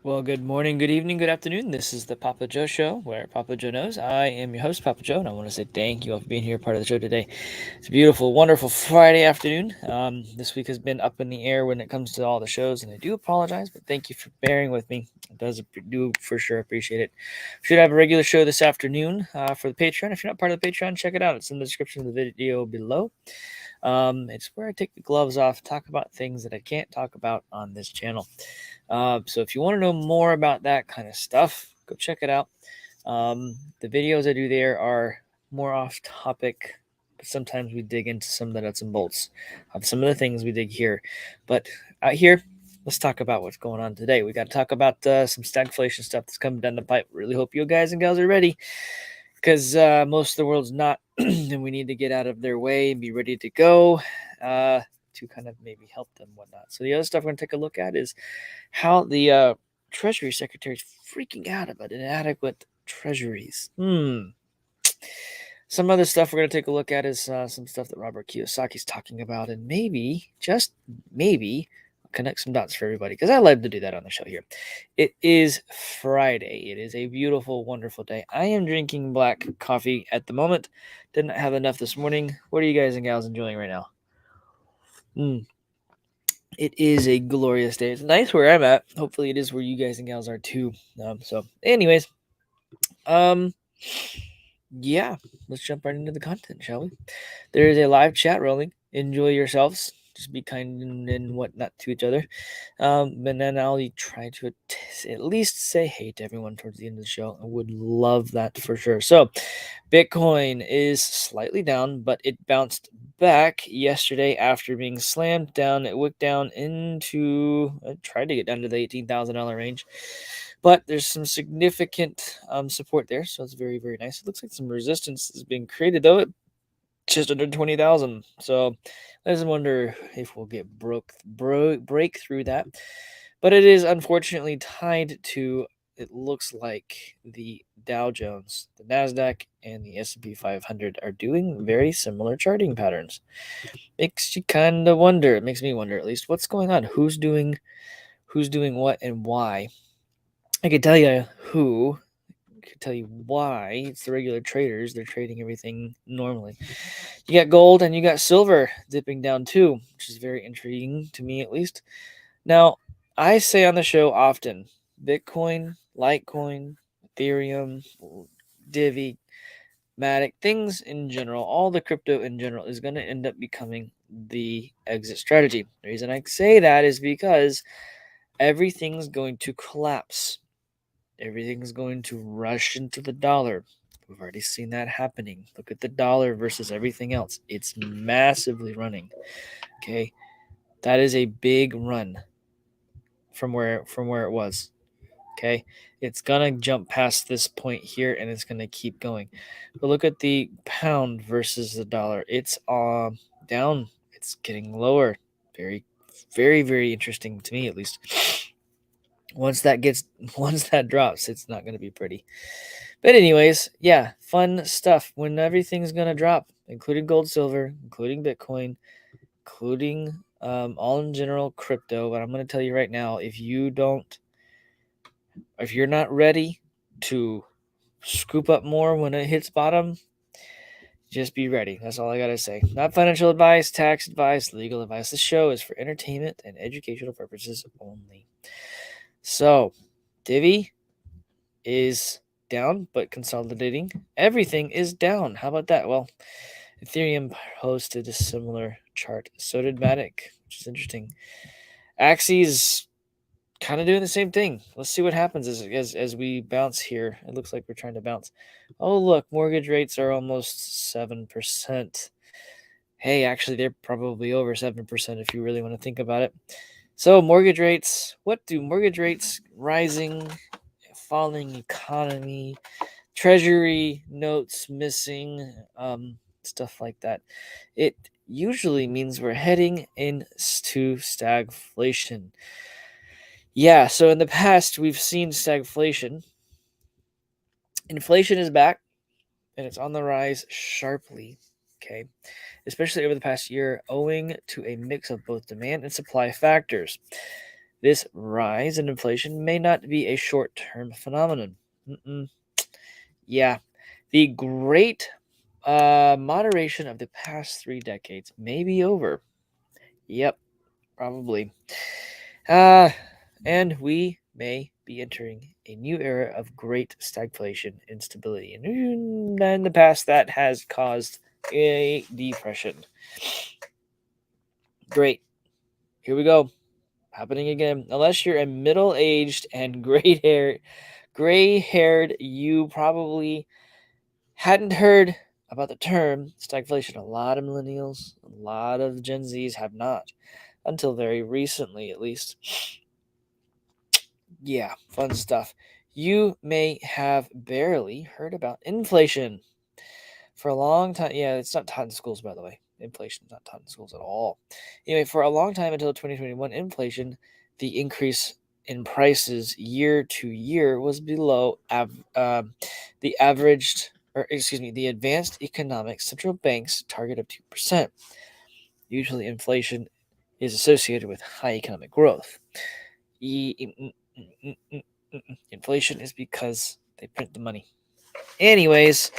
Well, good morning, good evening, good afternoon. This is the Papa Joe Show, where Papa Joe knows. I am your host, Papa Joe, and I want to say thank you all for being here, part of the show today. It's a beautiful, wonderful Friday afternoon. This week has been up in the air when it comes to all the shows, and I do apologize, but thank you for bearing with me. Do for sure appreciate it. Should have a regular show this afternoon for the Patreon. If you're not part of the Patreon, check it out. It's in the description of the video below. It's where I take the gloves off, talk about things that I can't talk about on this channel. So if you want to know more about that kind of stuff, go check it out. The videos I do there are more off topic, but sometimes we dig into some of the nuts and bolts of some of the things we dig here. But out here, let's talk about what's going on today. We got to talk about some stagflation stuff that's coming down the pipe. Really hope you guys and gals are ready, because most of the world's not, and we need to get out of their way and be ready to go to kind of maybe help them, whatnot. So the other stuff we're going to take a look at is how the Treasury Secretary is freaking out about inadequate treasuries. Some other stuff we're going to take a look at is some stuff that Robert Kiyosaki's talking about, and maybe, just maybe, connect some dots for everybody, because I love to do that on the show here. It is Friday. It is a beautiful, wonderful day. I am drinking black coffee at the moment. Didn't have enough this morning. What are you guys and gals enjoying right now? It is a glorious day. It's nice where I'm at. Hopefully it is where you guys and gals are too. Anyways, yeah, let's jump right into the content, shall we? There is a live chat rolling. Enjoy yourselves. Just be kind and whatnot to each other. And then I'll try to at least say hey to everyone towards the end of the show. I would love that for sure. So, Bitcoin is slightly down, but it bounced back yesterday after being slammed down. It wicked down into, I tried to get down to the $18,000 range, but there's some significant support there, so it's very, very nice. It looks like some resistance is being created, though. It just under 20,000. So I just wonder if we'll get break through that. But it is unfortunately tied to, it looks like the Dow Jones, the Nasdaq, and the S&P 500 are doing very similar charting patterns. Makes you kind of wonder. It makes me wonder, at least, what's going on. Who's doing what and why. I could tell you who. I could tell you why. It's the regular traders. They're trading everything normally. You got gold and you got silver dipping down too, which is very intriguing to me, at least. Now, I say on the show often, Bitcoin, Litecoin, Ethereum, Divi, Matic, things in general, all the crypto in general is going to end up becoming the exit strategy. The reason I say that is because everything's going to collapse. Everything's going to rush into the dollar. We've already seen that happening. Look at the dollar versus everything else. It's massively running. Okay. That is a big run from where it was. Okay. It's gonna jump past this point here and it's gonna keep going. But look at the pound versus the dollar. It's down. It's getting lower. Very, very, very interesting to me, at least. Once that drops, it's not gonna be pretty. But anyways, yeah, fun stuff. When everything's gonna drop, including gold, silver, including Bitcoin, including all in general crypto. But I'm gonna tell you right now, if you're not ready to scoop up more when it hits bottom, just be ready. That's all I gotta say. Not financial advice, tax advice, legal advice. This show is for entertainment and educational purposes only. So, Divi is down, but consolidating. Everything is down. How about that? Well, Ethereum posted a similar chart. So did Matic, which is interesting. Axie's kind of doing the same thing. Let's see what happens as we bounce here. It looks like we're trying to bounce. Oh, look, mortgage rates are almost 7%. Hey, actually, they're probably over 7% if you really want to think about it. So mortgage rates, what do mortgage rates, rising, falling economy, treasury notes missing, stuff like that. It usually means we're heading into stagflation. Yeah, so in the past, we've seen stagflation. Inflation is back, and it's on the rise sharply, okay? Especially over the past year, owing to a mix of both demand and supply factors. This rise in inflation may not be a short-term phenomenon. Yeah, the great moderation of the past 3 decades may be over. Yep, probably. And we may be entering a new era of great stagflation and stability. And in the past, that has caused a depression. Great. Here we go. Happening again. Unless you're a middle-aged and gray-haired, you probably hadn't heard about the term stagflation. A lot of millennials, a lot of Gen Zs have not, until very recently, at least. Yeah, fun stuff. You may have barely heard about inflation for a long time. Yeah, it's not taught in schools, by the way. Inflation is not taught in schools at all. Anyway, for a long time until 2021, inflation, the increase in prices year to year was below the averaged, or excuse me, the advanced economic central bank's target of 2%. Usually, inflation is associated with high economic growth. Inflation is because they print the money. Anyways,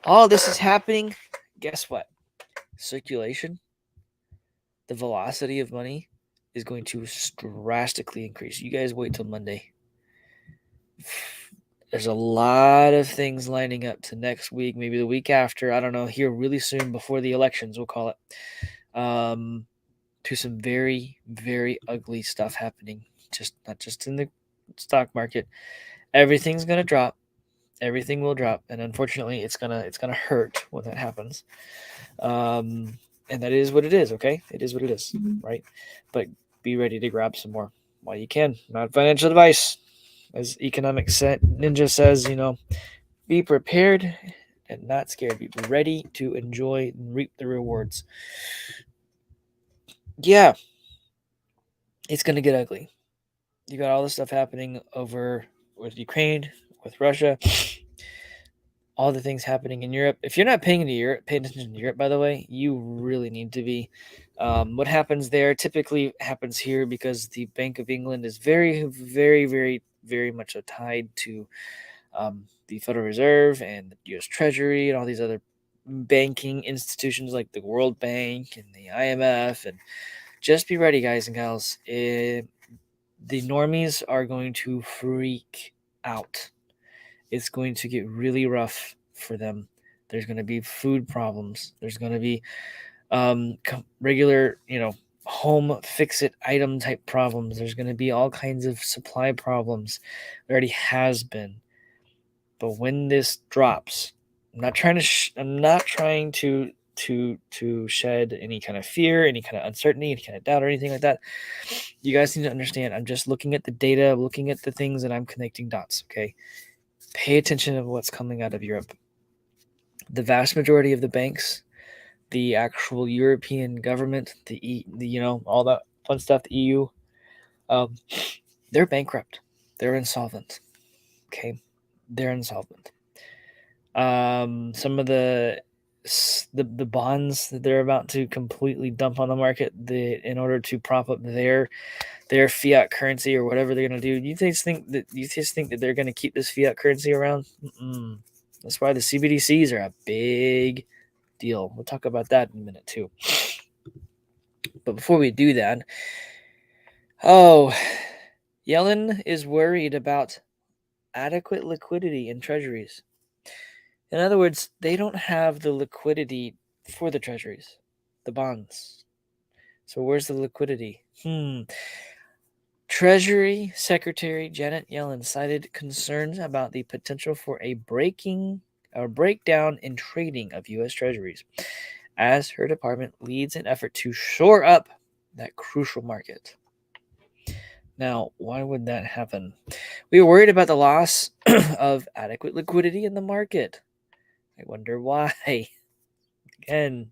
all this is happening. Guess what? Circulation, the velocity of money is going to drastically increase. You guys wait till Monday. There's a lot of things lining up to next week, maybe the week after. I don't know. Here really soon before the elections, we'll call it. To some very, very ugly stuff happening. Not just in the stock market. Everything's gonna drop. Everything will drop, and unfortunately, it's gonna hurt when that happens. And that is what it is. Okay, it is what it is, right? But be ready to grab some more while you can. Not financial advice, as Economic Ninja says. Be prepared and not scared. Be ready to enjoy and reap the rewards. Yeah, it's gonna get ugly. You got all this stuff happening over with Ukraine, with Russia, all the things happening in Europe. If you're not paying attention to Europe, by the way, you really need to be. What happens there typically happens here because the Bank of England is very, very, very, very much so tied to the Federal Reserve and the U.S. Treasury and all these other banking institutions like the World Bank and the IMF. And just be ready, guys and gals. The normies are going to freak out. It's going to get really rough for them. There's going to be food problems. There's going to be regular, home fix-it item type problems. There's going to be all kinds of supply problems. There already has been. But when this drops, I'm not trying to shed any kind of fear, any kind of uncertainty, any kind of doubt, or anything like that. You guys need to understand. I'm just looking at the data, looking at the things, and I'm connecting dots. Okay. Pay attention to what's coming out of Europe. The vast majority of the banks, the actual European government, all that fun stuff, the EU, they're bankrupt. They're insolvent. Okay, they're insolvent. Some of the bonds that they're about to completely dump on the market, in order to prop up their fiat currency or whatever they're going to do. You just think that they're going to keep this fiat currency around? That's why the CBDCs are a big deal. We'll talk about that in a minute too. But before we do that, Yellen is worried about adequate liquidity in treasuries. In other words, they don't have the liquidity for the treasuries, the bonds. So where's the liquidity? Treasury Secretary Janet Yellen cited concerns about the potential for a breakdown in trading of U.S. treasuries as her department leads an effort to shore up that crucial market. Now, why would that happen? We are worried about the loss of adequate liquidity in the market. I wonder why. Again,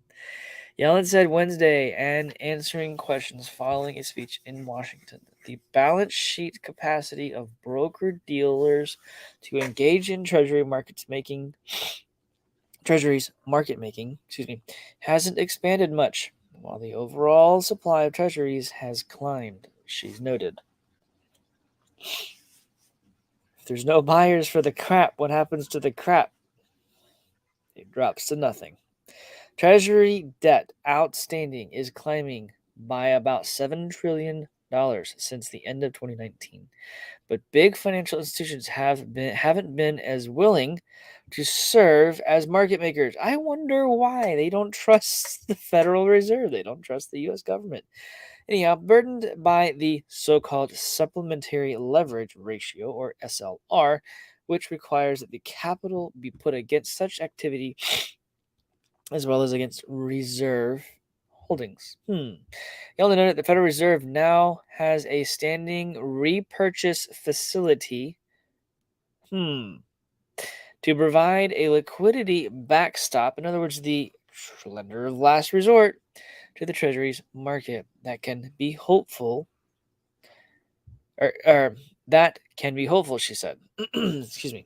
Yellen said Wednesday, and answering questions following a speech in Washington, the balance sheet capacity of broker-dealers to engage in treasuries market making, hasn't expanded much, while the overall supply of treasuries has climbed, she's noted. If there's no buyers for the crap, what happens to the crap? It drops to nothing. Treasury debt outstanding is climbing by about $7 trillion since the end of 2019. But big financial institutions haven't been as willing to serve as market makers. I wonder why. They don't trust the Federal Reserve. They don't trust the US government. Anyhow, burdened by the so-called supplementary leverage ratio, or SLR, which requires that the capital be put against such activity as well as against reserve holdings. Y'all know that the Federal Reserve now has a standing repurchase facility to provide a liquidity backstop, in other words, the lender of last resort, to the Treasury's market that can be hopeful, or that can be hopeful, she said. Excuse me.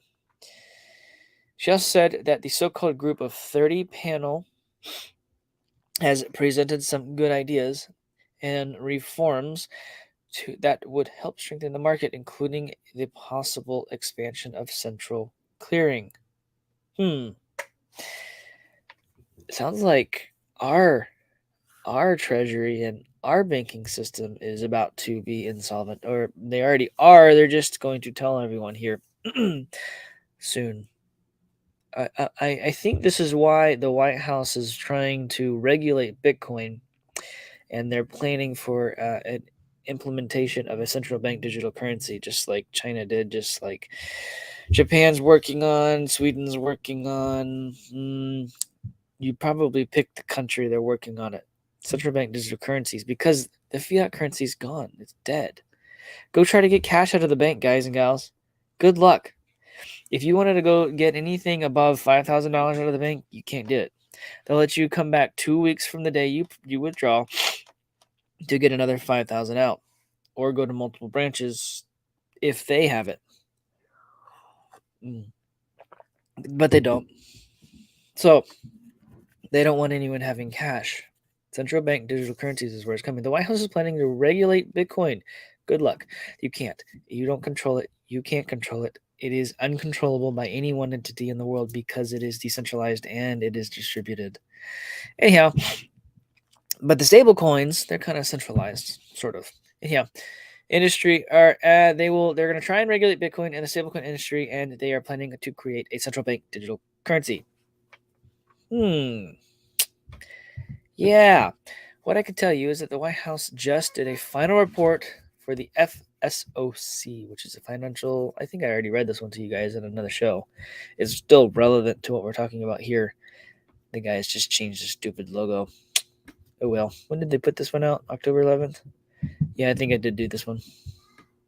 She also said that the so-called group of 30 panel has presented some good ideas and reforms that would help strengthen the market, including the possible expansion of central clearing. Sounds like our treasury and our banking system is about to be insolvent, or they already are. They're just going to tell everyone here soon. I think this is why the White House is trying to regulate Bitcoin, and they're planning for an implementation of a central bank digital currency, just like China did, just like Japan's working on, Sweden's working on. You probably picked the country they're working on it. Central bank digital currencies, because the fiat currency's gone. It's dead. Go try to get cash out of the bank, guys and gals. Good luck. If you wanted to go get anything above $5,000 out of the bank, you can't get it. They'll let you come back 2 weeks from the day you withdraw to get another 5,000 out, or go to multiple branches if they have it. But they don't. So they don't want anyone having cash. Central bank digital currencies is where it's coming. The White House is planning to regulate Bitcoin. Good luck. You can't. You don't control it. You can't control it. It is uncontrollable by any one entity in the world because it is decentralized and it is distributed. Anyhow, but the stable coins, they're kind of centralized, sort of. Anyhow, industry they're going to try and regulate Bitcoin and the stablecoin industry, and they are planning to create a central bank digital currency. Yeah. What I can tell you is that the White House just did a final report for the FSOC, which is a financial. I think I already read this one to you guys in another show. It's still relevant to what we're talking about here. The guys just changed the stupid logo. Oh well. When did they put this one out? October 11th? Yeah, I think I did do this one.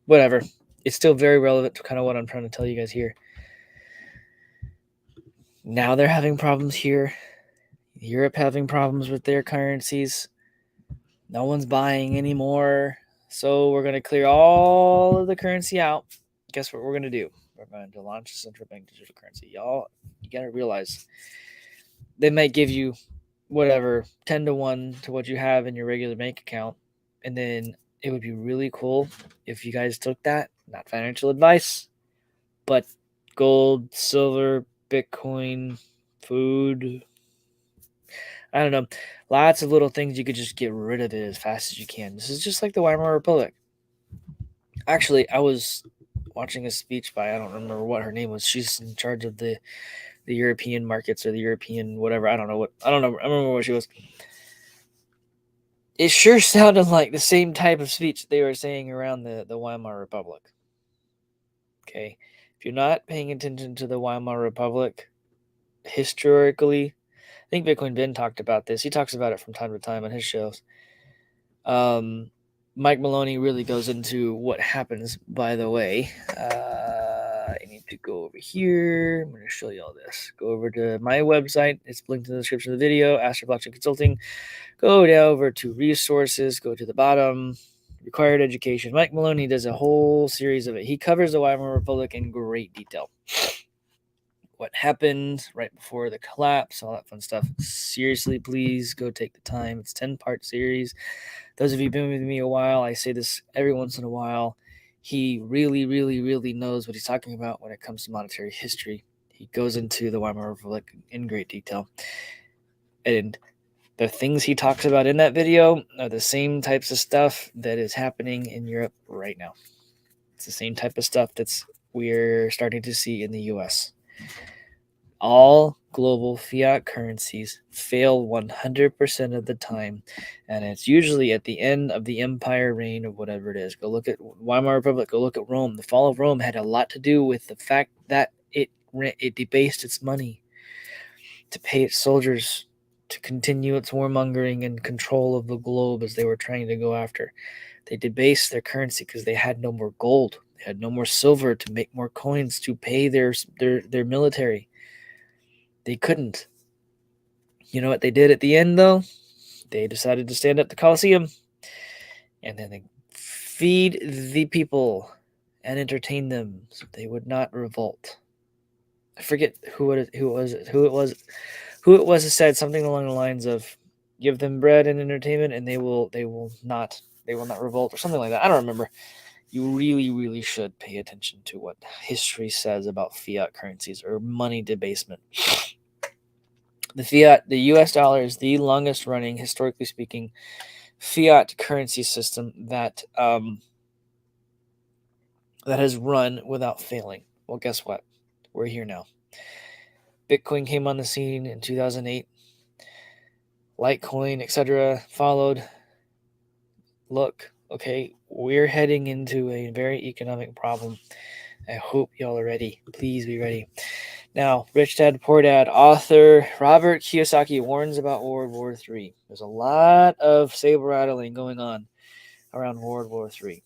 Whatever. It's still very relevant to kind of what I'm trying to tell you guys here. Now they're having problems here. Europe having problems with their currencies. No one's buying anymore. So we're going to clear all of the currency out. Guess what we're going to do? We're going to launch a central bank digital currency. Y'all, you got to realize they might give you whatever 10 to 1 to what you have in your regular bank account. And then it would be really cool if you guys took that, not financial advice, but gold, silver, Bitcoin, food. I don't know. Lots of little things you could just get rid of it as fast as you can. This is just like the Weimar Republic. Actually, I was watching a speech by, I don't remember what her name was. She's in charge of the European markets, or the European whatever. I don't know. I remember what she was. It sure sounded like the same type of speech they were saying around the Weimar Republic. Okay. If you're not paying attention to the Weimar Republic historically, I think Bitcoin Ben talked about this. He talks about it from time to time on his shows. Mike Maloney really goes into what happens, by the way. I need to go over here. I'm going to show you all this. Go over to my website. It's linked in the description of the video, Astro Blockchain Consulting. Go down over to resources. Go to the bottom. Required education. Mike Maloney does a whole series of it. He covers the Weimar Republic in great detail. What happened right before the collapse, all that fun stuff. Seriously, please go take the time. It's a 10-part series. Those of you who've been with me a while, I say this every once in a while. He really, really, really knows what he's talking about when it comes to monetary history. He goes into the Weimar Republic in great detail. And the things he talks about in that video are the same types of stuff that is happening in Europe right now. It's the same type of stuff that's we're starting to see in the US. All global fiat currencies fail 100% of the time, and it's usually at the end of the empire reign of whatever it is. Go look at Weimar Republic, go look at Rome. The fall of Rome had a lot to do with the fact that it debased its money to pay its soldiers to continue its warmongering and control of the globe as they were trying to go after. They debased their currency because they had no more gold. They had no more silver to make more coins to pay their military. They couldn't. You know what they did at the end, though? They decided to stand up the Colosseum, and then they feed the people and entertain them so they would not revolt. I forget who it was that said something along the lines of, "Give them bread and entertainment, and they will not revolt," or something like that. I don't remember. You really, really should pay attention to what history says about fiat currencies or money debasement. The US dollar is the longest running, historically speaking, fiat currency system that has run without failing. Well, guess what? We're here now. Bitcoin came on the scene in 2008. Litecoin, etc., followed. Look, okay, we're heading into a very economic problem. I hope y'all are ready. Please be ready. Now, Rich Dad Poor Dad author Robert Kiyosaki warns about World War III. There's a lot of saber rattling going on around World War III.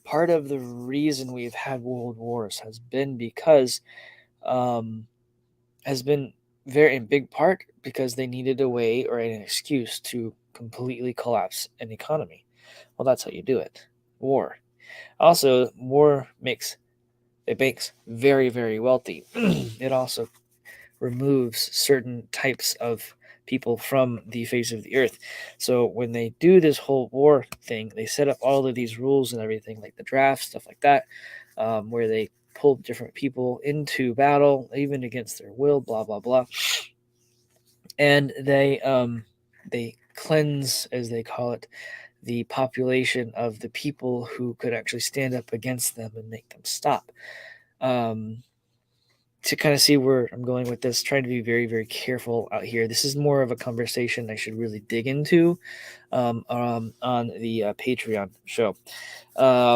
Part of the reason we've had world wars has been because, has been very in big part because they needed a way or an excuse to completely collapse an economy. Well, that's how you do it. War. Also, war makes the banks very, very wealthy. It also removes certain types of people from the face of the earth. So when they do this whole war thing, they set up all of these rules and everything, like the draft, stuff like that, where they pull different people into battle, even against their will, blah blah blah, and they cleanse, as they call it, the population of the people who could actually stand up against them and make them stop. To kind of see where I'm going with this, trying to be very, very careful out here. This is more of a conversation I should really dig into on the Patreon show.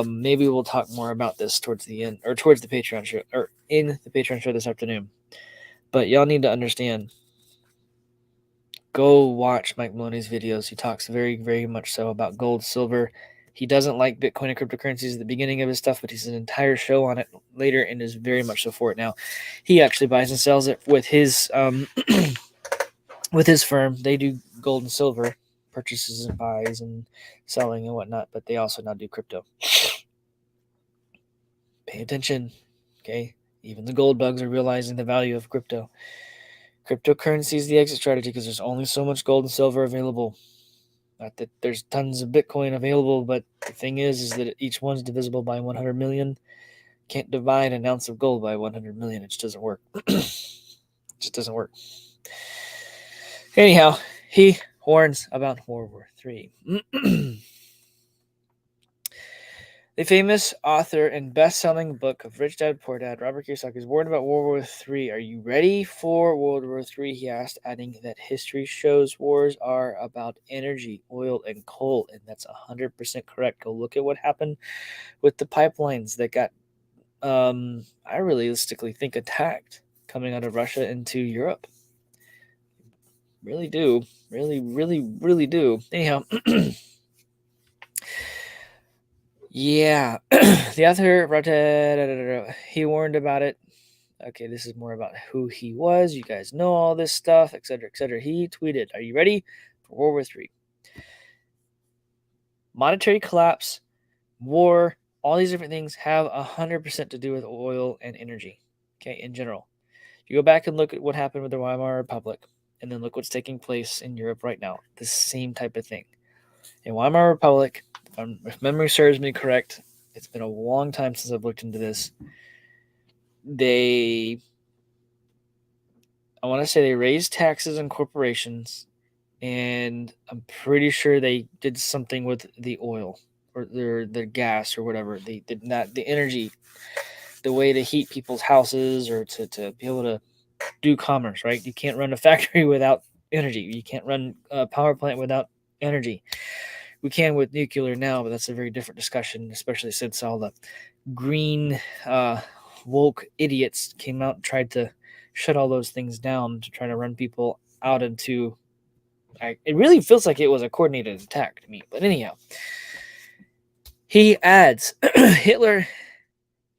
Maybe we'll talk more about this towards the end, or towards the Patreon show, or in the Patreon show this afternoon. But y'all need to understand. Go watch Mike Maloney's videos. He talks very, very much so about gold, silver. He doesn't like Bitcoin and cryptocurrencies at the beginning of his stuff, but he's an entire show on it later and is very much so for it now. He actually buys and sells it with his with his firm. They do gold and silver purchases and buys and selling and whatnot, but they also now do crypto. Pay attention, okay? Even the gold bugs are realizing the value of crypto. Cryptocurrency is the exit strategy because there's only so much gold and silver available. Not that there's tons of Bitcoin available, but the thing is that each one's divisible by 100 million. Can't divide an ounce of gold by 100 million. It just doesn't work. It just doesn't work. Anyhow, he warns about World War III. The famous author and best-selling book of Rich Dad Poor Dad, Robert Kiyosaki, is warned about World War III. Are you ready for World War III? He asked, adding that history shows wars are about energy, oil, and coal, and that's 100% correct. Go look at what happened with the pipelines that got, I realistically think, attacked coming out of Russia into Europe. Really do. Really, really, really do. Anyhow, yeah, the author, he warned about it. Okay, this is more about who he was. You guys know all this stuff, etc., etc. He tweeted, "Are you ready for World War III? Monetary collapse, war, all these different things have 100% to do with oil and energy. Okay, in general, you go back and look at what happened with the Weimar Republic, and then look what's taking place in Europe right now. The same type of thing. In Weimar Republic, if memory serves me correct, It's been a long time since I've looked into this. I want to say they raised taxes on corporations, and I'm pretty sure they did something with the oil or their gas or whatever. They did not the energy, the way to heat people's houses or to be able to do commerce, right? You can't run a factory without energy. You can't run a power plant without energy. We can with nuclear now, but that's a very different discussion, especially since all the green woke idiots came out and tried to shut all those things down to try to run people out into. It really feels like it was a coordinated attack to me. But anyhow, he adds Hitler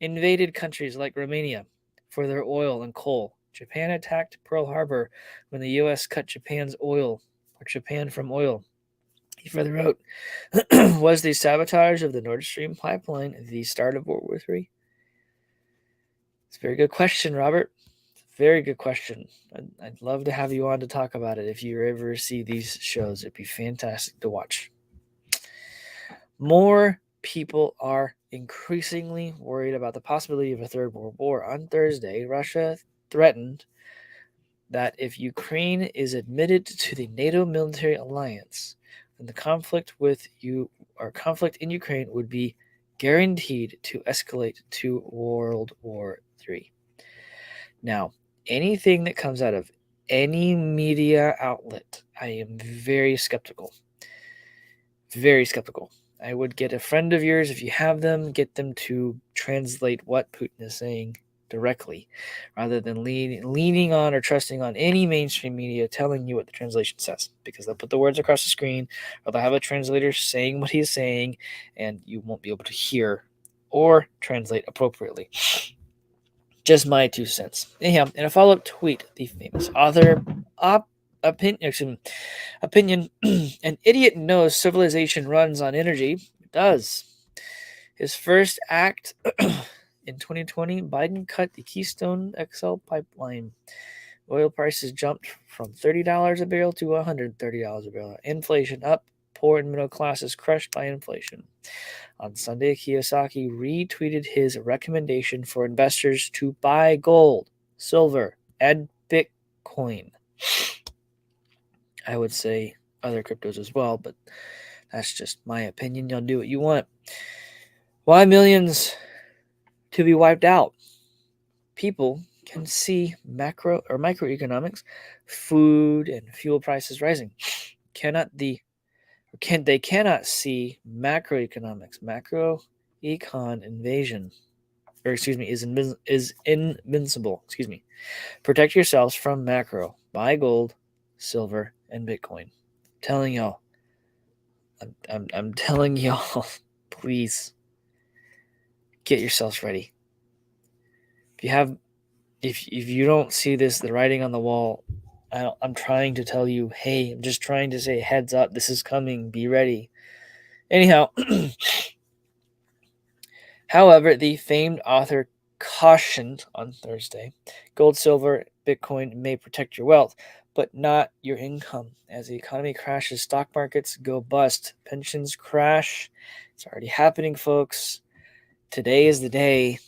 invaded countries like Romania for their oil and coal. Japan attacked Pearl Harbor when the U.S. cut Japan from oil. He further wrote, was the sabotage of the Nord Stream pipeline the start of World War III? It's a very good question, Robert. Very good question. I'd love to have you on to talk about it if you ever see these shows. It'd be fantastic to watch. More people are increasingly worried about the possibility of a third world war. On Thursday, Russia threatened that if Ukraine is admitted to the NATO military alliance, then the conflict in Ukraine would be guaranteed to escalate to World War III. Now, anything that comes out of any media outlet, I am very skeptical. Very skeptical. I would get a friend of yours, if you have them, get them to translate what Putin is saying directly, rather than leaning on or trusting on any mainstream media telling you what the translation says, because they'll put the words across the screen, or they'll have a translator saying what he's saying, and you won't be able to hear or translate appropriately. Just my 2 cents. Anyhow, in a follow-up tweet, the famous author opinion an idiot knows civilization runs on energy. It does. His first act in 2020, Biden cut the Keystone XL pipeline. Oil prices jumped from $30 a barrel to $130 a barrel. Inflation up. Poor and middle classes crushed by inflation. On Sunday, Kiyosaki retweeted his recommendation for investors to buy gold, silver, and Bitcoin. I would say other cryptos as well, but that's just my opinion. You'll do what you want. Why millions to be wiped out? People can see macro or microeconomics, food and fuel prices rising. They cannot see macroeconomics. Macroecon invasion, is invincible. Protect yourselves from macro. Buy gold, silver, and Bitcoin. Telling y'all. I'm telling y'all, please get yourselves ready. If you don't see this, the writing on the wall, I'm trying to tell you, hey, I'm just trying to say, heads up, this is coming, be ready. Anyhow, however, the famed author cautioned on Thursday, gold, silver, Bitcoin may protect your wealth, but not your income. As the economy crashes, stock markets go bust, pensions crash. It's already happening, folks. Today is the day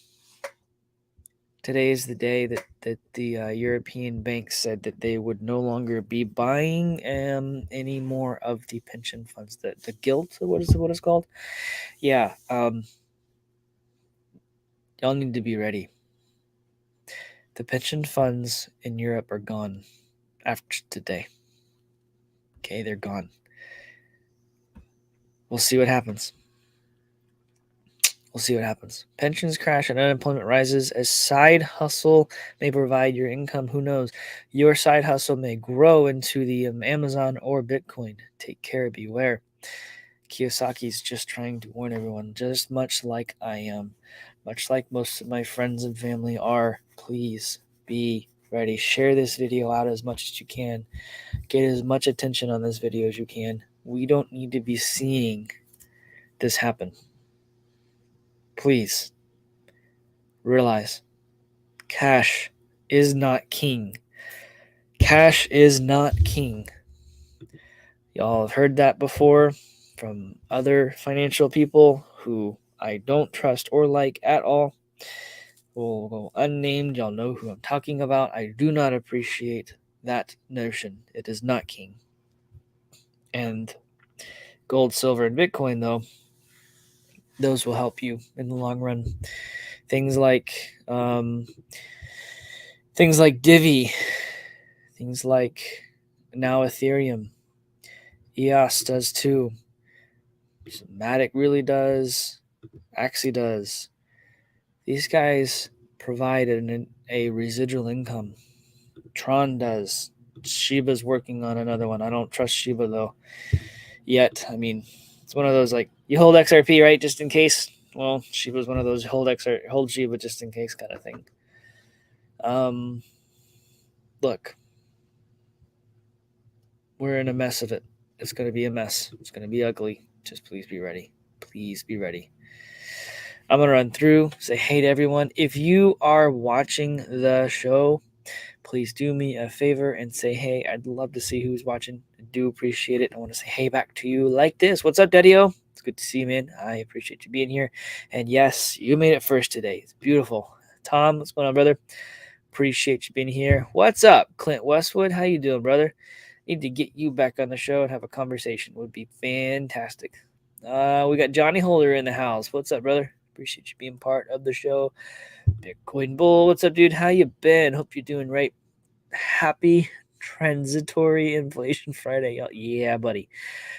that the European banks said that they would no longer be buying any more of the pension funds. The gilt, what is called? Yeah, y'all need to be ready. The pension funds in Europe are gone after today. Okay, they're gone. We'll see what happens. Pensions crash and unemployment rises. As side hustle may provide your income, who knows? Your side hustle may grow into the Amazon or Bitcoin. Take care, beware. Kiyosaki's just trying to warn everyone, just much like I am, much like most of my friends and family are. Please be ready. Share this video out as much as you can. Get as much attention on this video as you can. We don't need to be seeing this happen. Please realize cash is not king. Cash is not king. Y'all have heard that before from other financial people who I don't trust or like at all will go unnamed. Y'all know who I'm talking about. I do not appreciate that notion. It is not king. And gold, silver, and Bitcoin, though, those will help you in the long run. Things like Divi, things like now Ethereum, EOS does too. Matic really does. Axie does. These guys provide a residual income. Tron does. Shiba's working on another one. I don't trust Shiba though yet. I mean, it's one of those like you hold XRP right just in case. Well, Shiba's one of those hold Shiba just in case kind of thing. Look, we're in a mess of it. It's going to be a mess. It's going to be ugly. Just please be ready. Please be ready. I'm going to run through, say hey to everyone. If you are watching the show, please do me a favor and say hey. I'd love to see who's watching. I do appreciate it. I want to say hey back to you like this. What's up, Daddy-O? It's good to see you, man. I appreciate you being here. And yes, you made it first today. It's beautiful. Tom, what's going on, brother? Appreciate you being here. What's up, Clint Westwood? How you doing, brother? Need to get you back on the show and have a conversation. Would be fantastic. We got Johnny Holder in the house. What's up, brother? Appreciate you being part of the show. Bitcoin Bull, what's up, dude? How you been? Hope you're doing right. Happy Transitory Inflation Friday. Yeah, buddy.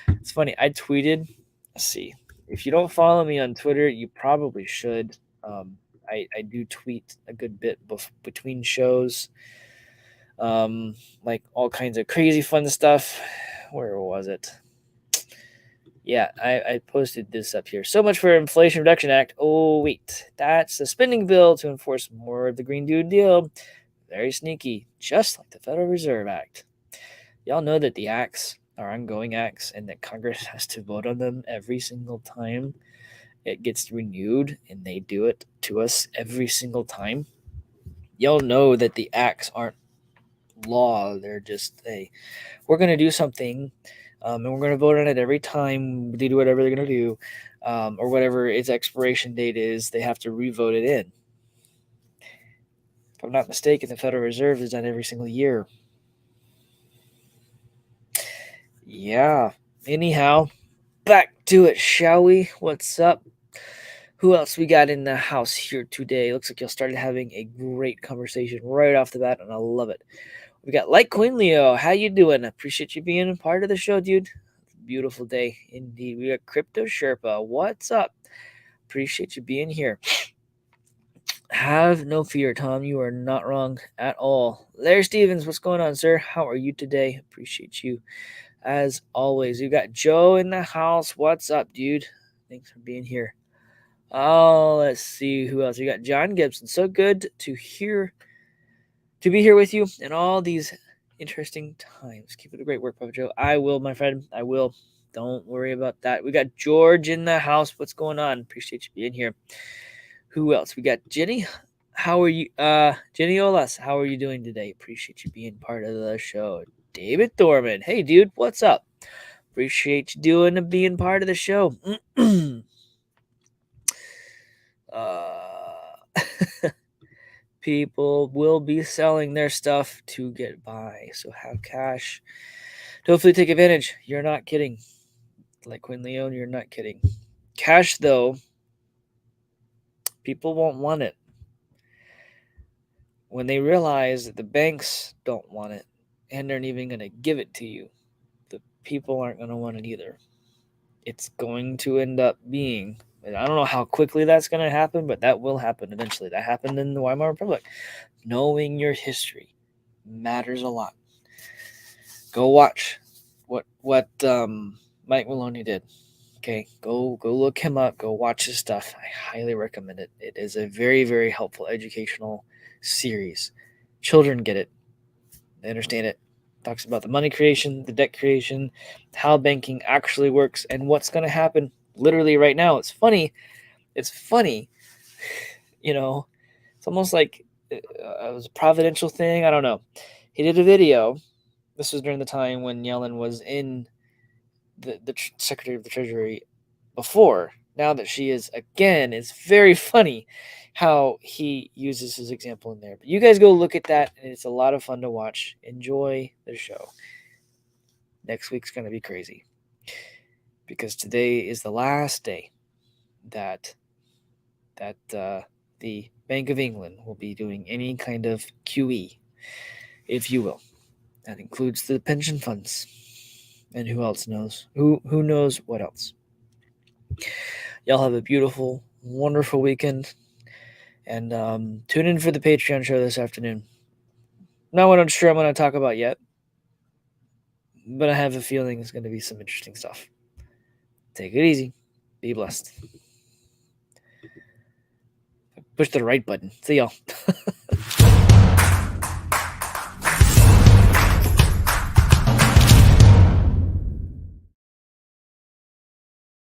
It's funny. I tweeted. Let's see. If you don't follow me on Twitter, you probably should. I do tweet a good bit between shows. Like all kinds of crazy fun stuff. Where was it? Yeah, I posted this up here. So much for Inflation Reduction Act. Oh, wait. That's the spending bill to enforce more of the Green New Deal. Very sneaky, just like the Federal Reserve Act. Y'all know that the acts are ongoing acts and that Congress has to vote on them every single time it gets renewed, and they do it to us every single time. Y'all know that the acts aren't law. They're just we're going to do something, and we're going to vote on it every time they do whatever they're going to do, or whatever its expiration date is. They have to re-vote it in. If I'm not mistaken, the Federal Reserve is done every single year. Yeah. Anyhow, back to it, shall we? What's up? Who else we got in the house here today? Looks like y'all started having a great conversation right off the bat, and I love it. We got Litecoin Leo. How you doing? I appreciate you being a part of the show, dude. Beautiful day indeed. We got Crypto Sherpa. What's up? Appreciate you being here. Have no fear, Tom. You are not wrong at all. Larry Stevens, what's going on, sir? How are you today? Appreciate you as always. We got Joe in the house. What's up, dude? Thanks for being here. Oh, let's see who else. We got John Gibson. So good to be here with you in all these interesting times. Keep it a great work, PAPAJO. I will, my friend. I will. Don't worry about that. We got George in the house. What's going on? Appreciate you being here. Who else? We got Jenny. How are you? Jenny Olas, how are you doing today? Appreciate you being part of the show. David Thorman. Hey, dude. What's up? Appreciate you being part of the show. People will be selling their stuff to get by, so have cash. Hopefully take advantage. You're not kidding. Like Quinn Leone, you're not kidding. Cash, though, people won't want it. When they realize that the banks don't want it and they're not even going to give it to you, the people aren't going to want it either. It's going to end up being, and I don't know how quickly that's going to happen, but that will happen eventually. That happened in the Weimar Republic. Knowing your history matters a lot. Go watch what Mike Maloney did. Okay, go look him up. Go watch his stuff. I highly recommend it. It is a very, very helpful educational series. Children get it. They understand it. Talks about the money creation, the debt creation, how banking actually works, and what's going to happen literally right now. It's funny. It's almost like it was a providential thing. I don't know. He did a video. This was during the time when Yellen was in the Secretary of the Treasury before, now that she is again. It's very funny how he uses his example in there. But you guys go look at that, and it's a lot of fun to watch. Enjoy the show. Next week's going to be crazy because today is the last day that the Bank of England will be doing any kind of QE, if you will. That includes the pension funds, and who else knows? Who knows what else? Y'all have a beautiful, wonderful weekend, and tune in for the Patreon show this afternoon. Not what I'm sure I'm going to talk about yet, but I have a feeling it's going to be some interesting stuff. Take it easy. Be blessed. Push the right button. See y'all.